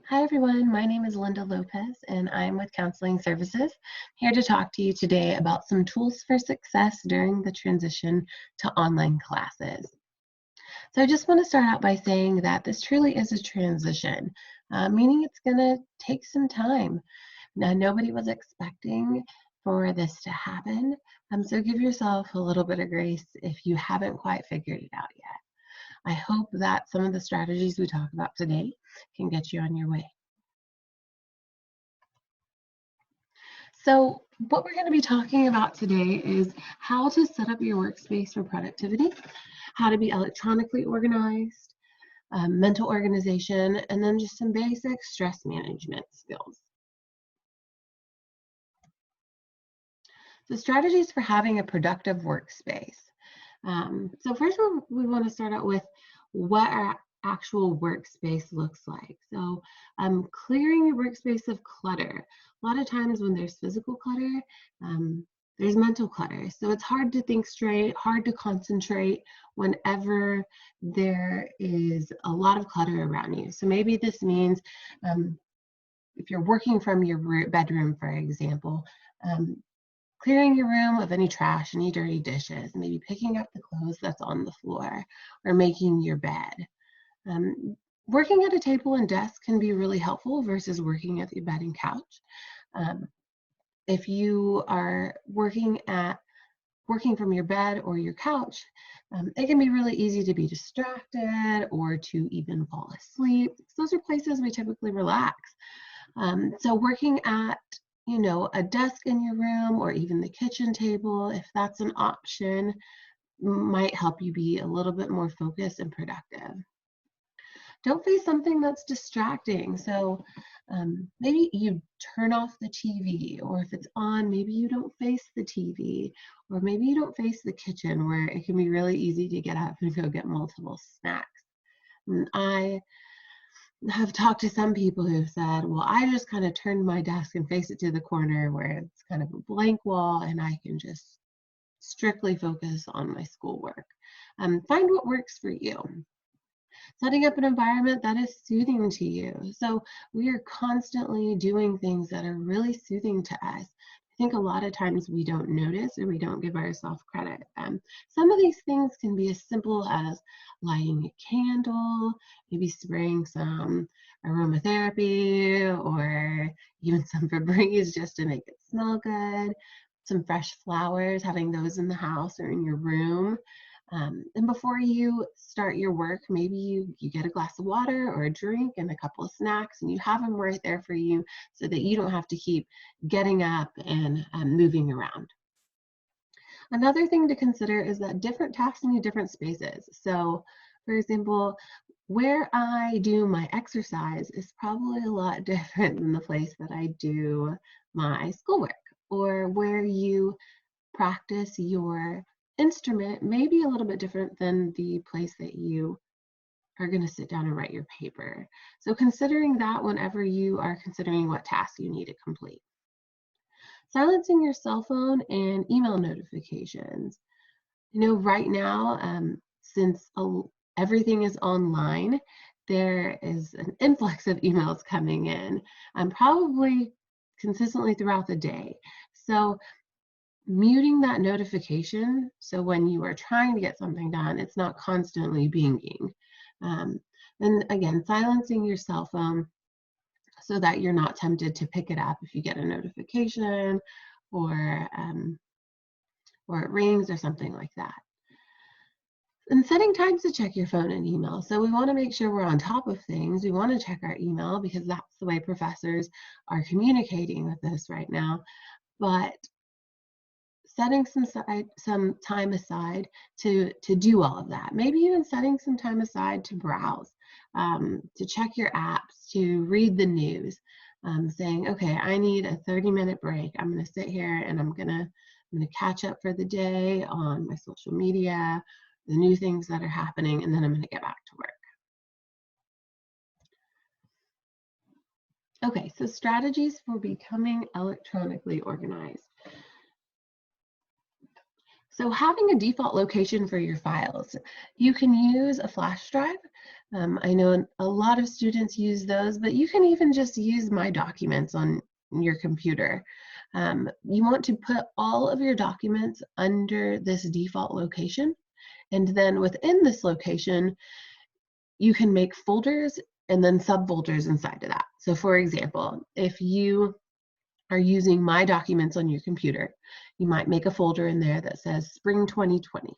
Hi everyone, my name is Linda Lopez and I'm with Counseling Services, here to talk to you today about some tools for success during the transition to online classes. So I just want to start out by saying that this truly is a transition, meaning it's going to take some time. Now, nobody was expecting for this to happen, so give yourself a little bit of grace if you haven't quite figured it out yet. I hope that some of the strategies we talk about today can get you on your way. So what we're going to be talking about today is how to set up your workspace for productivity, how to be electronically organized, mental organization, and then just some basic stress management skills. So strategies for having a productive workspace. So first we want to start out with what our actual workspace looks like. So clearing your workspace of clutter. A lot of times when there's physical clutter, there's mental clutter. So it's hard to think straight, hard to concentrate whenever there is a lot of clutter around you. So maybe this means if you're working from your bedroom, for example, clearing your room of any trash, any dirty dishes, maybe picking up the clothes that's on the floor, or making your bed. Working at a table and desk can be really helpful versus working at your bed and couch. If you are working from your bed or your couch, it can be really easy to be distracted or to even fall asleep. Those are places we typically relax. So working at a desk in your room or even the kitchen table, if that's an option, might help you be a little bit more focused and productive. Don't face something that's distracting. So maybe you turn off the TV, or if it's on, maybe you don't face the TV, or maybe you don't face the kitchen where it can be really easy to get up and go get multiple snacks. And I have talked to some people who've said, well, I just kind of turned my desk and face it to the corner where it's kind of a blank wall and I can just strictly focus on my schoolwork. Find what works for you. Setting up an environment that is soothing to you. So we are constantly doing things that are really soothing to us. I think a lot of times we don't notice or we don't give ourselves credit. Some of these things can be as simple as lighting a candle, maybe spraying some aromatherapy or even some Febreze just to make it smell good, some fresh flowers, having those in the house or in your room. And before you start your work, maybe you get a glass of water or a drink and a couple of snacks, and you have them right there for you so that you don't have to keep getting up and moving around. Another thing to consider is that different tasks need different spaces. So, for example, where I do my exercise is probably a lot different than the place that I do my schoolwork, or where you practice your instrument may be a little bit different than the place that you are going to sit down and write your paper. So considering that whenever you are considering what tasks you need to complete. Silencing your cell phone and email notifications. Right now, since everything is online, there is an influx of emails coming in, probably consistently throughout the day. So muting that notification, so when you are trying to get something done, it's not constantly pinging. And again, silencing your cell phone so that you're not tempted to pick it up if you get a notification or it rings or something like that. And setting times to check your phone and email. So we want to make sure we're on top of things. We want to check our email because that's the way professors are communicating with us right now. But setting some time aside to do all of that. Maybe even setting some time aside to browse, to check your apps, to read the news, saying, okay, I need a 30-minute break. I'm going to sit here and I'm going to catch up for the day on my social media, the new things that are happening, and then I'm going to get back to work. Okay, so strategies for becoming electronically organized. So having a default location for your files, you can use a flash drive. I know a lot of students use those, but you can even just use My Documents on your computer. You want to put all of your documents under this default location, and then within this location, you can make folders and then subfolders inside of that. So for example, if you are using My Documents on your computer, you might make a folder in there that says Spring 2020.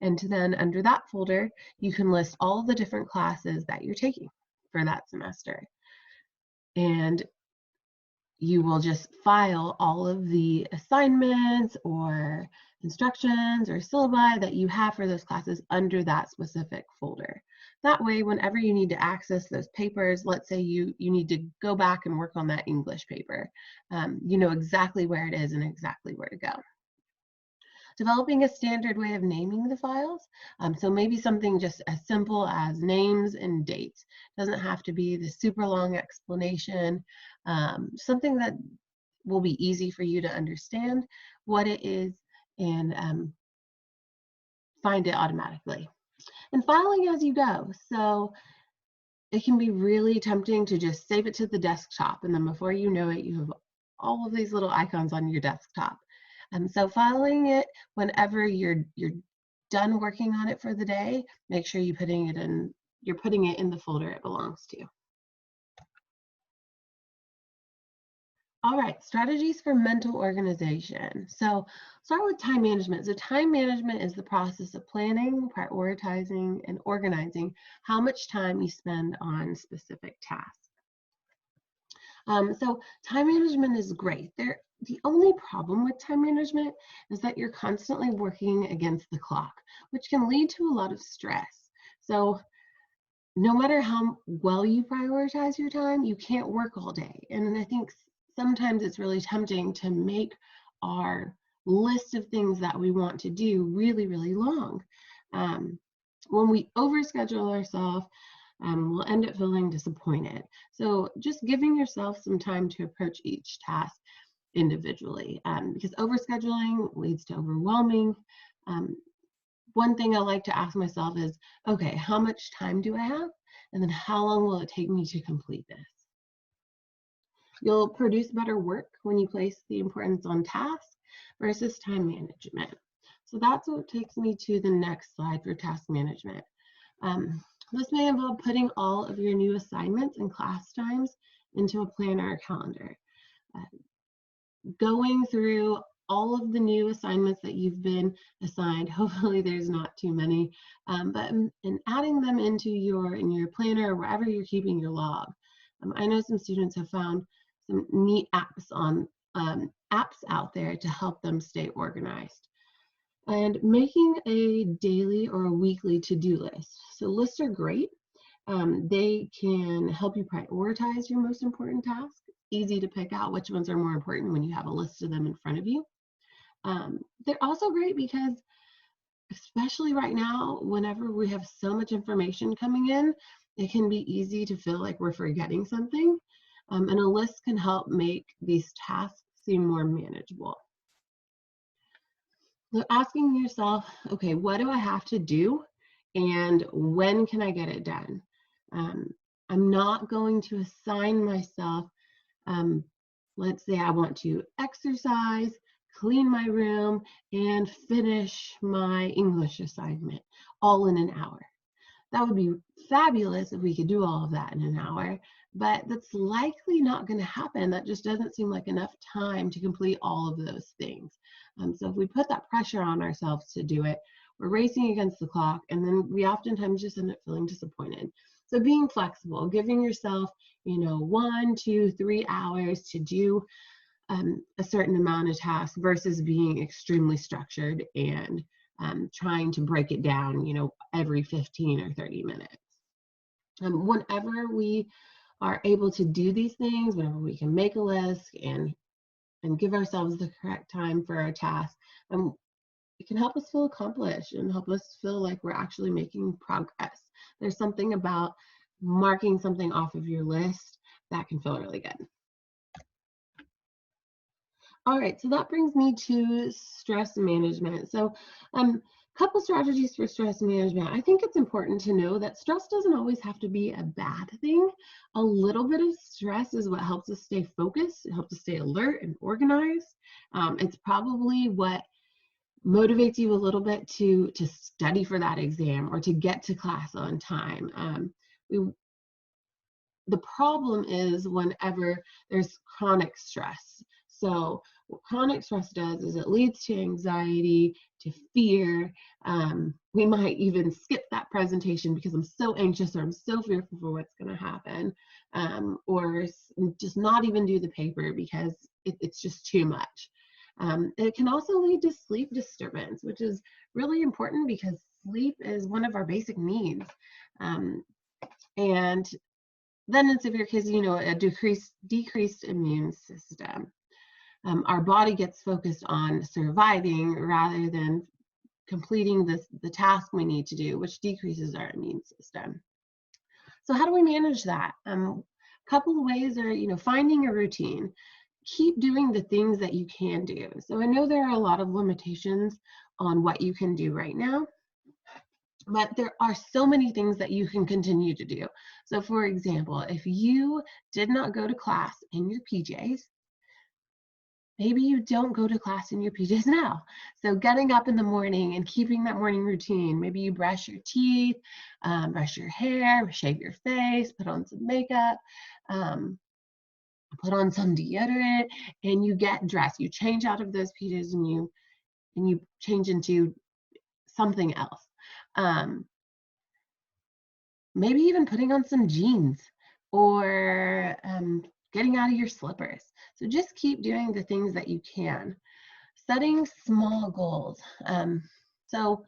And then under that folder, you can list all the different classes that you're taking for that semester. And you will just file all of the assignments or instructions or syllabi that you have for those classes under that specific folder. That way, whenever you need to access those papers, let's say you need to go back and work on that English paper, you know exactly where it is and exactly where to go. Developing a standard way of naming the files. So maybe something just as simple as names and dates. Doesn't have to be the super long explanation. Something that will be easy for you to understand what it is and find it automatically. And filing as you go. So it can be really tempting to just save it to the desktop, and then before you know it, you have all of these little icons on your desktop. So filing it whenever you're done working on it for the day, make sure you're putting it in the folder it belongs to. All right, strategies for mental organization. So start with time management. So time management is the process of planning, prioritizing, and organizing how much time you spend on specific tasks. So time management is great. The only problem with time management is that you're constantly working against the clock, which can lead to a lot of stress. So no matter how well you prioritize your time, you can't work all day. And I think sometimes it's really tempting to make our list of things that we want to do really, really long. When we overschedule ourselves, we'll end up feeling disappointed. So just giving yourself some time to approach each task individually, because overscheduling leads to overwhelming. One thing I like to ask myself is, okay, how much time do I have? And then how long will it take me to complete this? You'll produce better work when you place the importance on task versus time management. So that's what takes me to the next slide for task management. This may involve putting all of your new assignments and class times into a planner or calendar. Going through all of the new assignments that you've been assigned, hopefully there's not too many, but adding them into in your planner or wherever you're keeping your log. I know some students have found some neat apps out there to help them stay organized. And making a daily or a weekly to-do list. So lists are great. They can help you prioritize your most important tasks. Easy to pick out which ones are more important when you have a list of them in front of you. They're also great because, especially right now, whenever we have so much information coming in, it can be easy to feel like we're forgetting something. And a list can help make these tasks seem more manageable. So asking yourself, okay, what do I have to do and when can I get it done? I'm not going to assign myself, let's say I want to exercise, clean my room, and finish my English assignment all in an hour. That would be fabulous if we could do all of that in an hour, but that's likely not going to happen. That just doesn't seem like enough time to complete all of those things. So if we put that pressure on ourselves to do it, we're racing against the clock, and then we oftentimes just end up feeling disappointed. So being flexible, giving yourself, 1, 2, 3 hours to do a certain amount of tasks versus being extremely structured and trying to break it down, every 15 or 30 minutes. Whenever we are able to do these things, whenever we can make a list and give ourselves the correct time for our task, it can help us feel accomplished and help us feel like we're actually making progress. There's something about marking something off of your list that can feel really good. All right, so that brings me to stress management. So, couple strategies for stress management. I think it's important to know that stress doesn't always have to be a bad thing. A little bit of stress is what helps us stay focused, it helps us stay alert and organized. It's probably what motivates you a little bit to study for that exam or to get to class on time. We the problem is whenever there's chronic stress. So what chronic stress does is it leads to anxiety, to fear. We might even skip that presentation because I'm so anxious or I'm so fearful for what's going to happen, or just not even do the paper because it's just too much. It can also lead to sleep disturbance, which is really important because sleep is one of our basic needs. Um, and then in severe cases, a decreased immune system. Our body gets focused on surviving rather than completing the task we need to do, which decreases our immune system. So how do we manage that? Couple of ways are, finding a routine. Keep doing the things that you can do. So I know there are a lot of limitations on what you can do right now, but there are so many things that you can continue to do. So for example, if you did not go to class in your PJs, maybe you don't go to class in your PJs now. So getting up in the morning and keeping that morning routine, maybe you brush your teeth, brush your hair, shave your face, put on some makeup, put on some deodorant, and you get dressed. You change out of those PJs and you change into something else. Maybe even putting on some jeans or getting out of your slippers. So just keep doing the things that you can. Setting small goals. So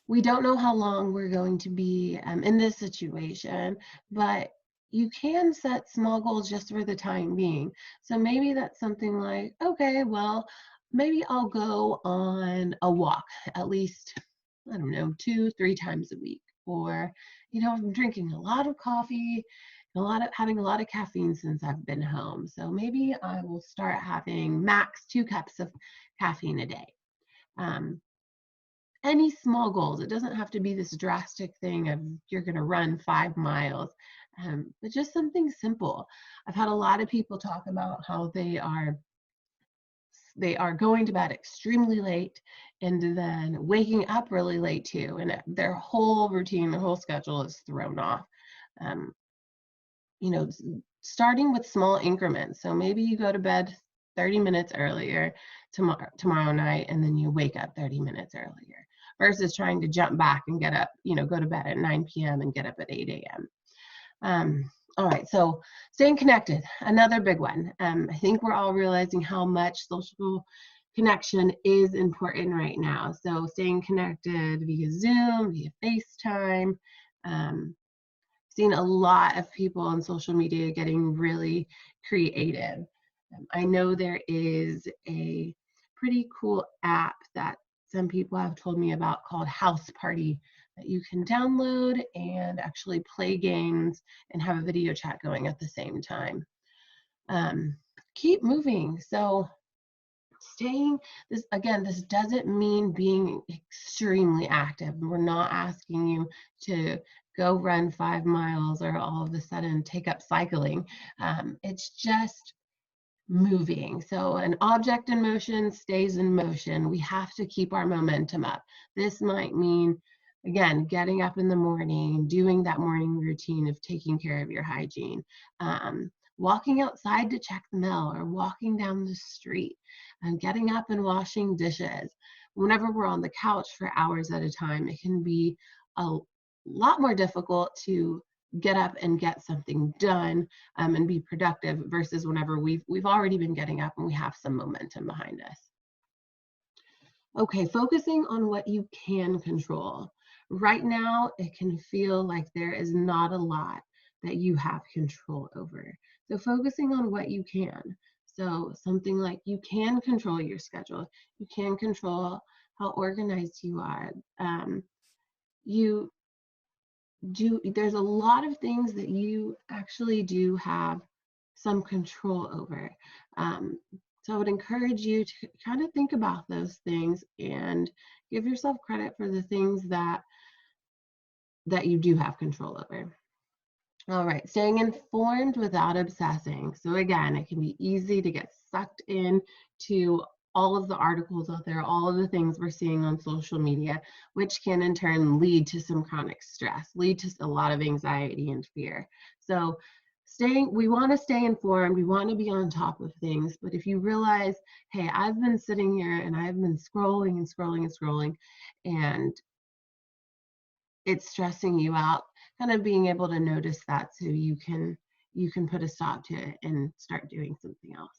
we don't know how long we're going to be in this situation, but you can set small goals just for the time being. So maybe that's something like, okay, well, maybe I'll go on a walk at least, I don't know, 2-3 times a week. Or, I'm drinking a lot of coffee, having a lot of caffeine since I've been home. So maybe I will start having max 2 cups of caffeine a day. Any small goals. It doesn't have to be this drastic thing of you're going to run 5 miles, but just something simple. I've had a lot of people talk about how they are going to bed extremely late and then waking up really late too, and their whole routine, their whole schedule is thrown off. Um, Starting with small increments. So maybe you go to bed 30 minutes earlier tomorrow night, and then you wake up 30 minutes earlier versus trying to jump back and get up, go to bed at 9 p.m. and get up at 8 a.m. All right, so staying connected, another big one. I think we're all realizing how much social connection is important right now. So staying connected via Zoom, via FaceTime. Seen a lot of people on social media getting really creative. I know there is a pretty cool app that some people have told me about called House Party that you can download and actually play games and have a video chat going at the same time. Keep moving. So this doesn't mean being extremely active. We're not asking you to go run 5 miles or all of a sudden take up cycling. It's just moving. So an object in motion stays in motion. We have to keep our momentum up. This might mean, again, getting up in the morning, doing that morning routine of taking care of your hygiene, walking outside to check the mail, or walking down the street, and getting up and washing dishes. Whenever we're on the couch for hours at a time, it can be a lot more difficult to get up and get something done and be productive versus whenever we've already been getting up and we have some momentum behind us. Okay, focusing on what you can control. Right now, it can feel like there is not a lot that you have control over. So focusing on what you can. So something like you can control your schedule. You can control how organized you are. There's a lot of things that you actually do have some control over. So I would encourage you to kind of think about those things and give yourself credit for the things that you do have control over. All right, staying informed without obsessing. So again, it can be easy to get sucked in to all of the articles out there, all of the things we're seeing on social media, which can in turn lead to some chronic stress, lead to a lot of anxiety and fear. So we want to stay informed, we want to be on top of things, but if you realize, hey, I've been sitting here and I've been scrolling and scrolling and scrolling, and it's stressing you out, kind of being able to notice that so you can put a stop to it and start doing something else.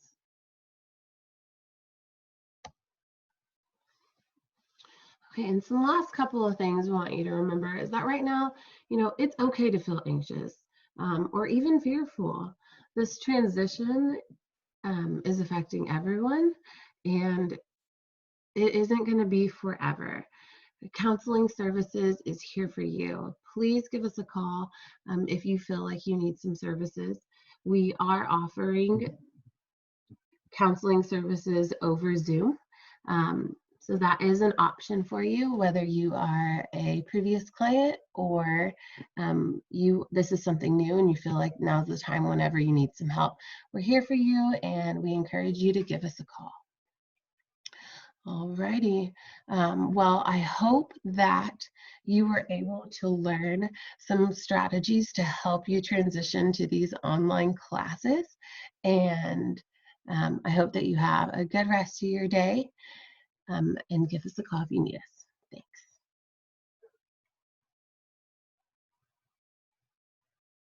Okay, and so the last couple of things we want you to remember is that right now, it's okay to feel anxious or even fearful. This transition is affecting everyone, and it isn't going to be forever. Counseling services is here for you. Please give us a call if you feel like you need some services. We are offering counseling services over Zoom. So that is an option for you, whether you are a previous client or this is something new and you feel like now's the time whenever you need some help. We're here for you, and we encourage you to give us a call. Alrighty. Well, I hope that you were able to learn some strategies to help you transition to these online classes. And I hope that you have a good rest of your day, and give us a call if you need us.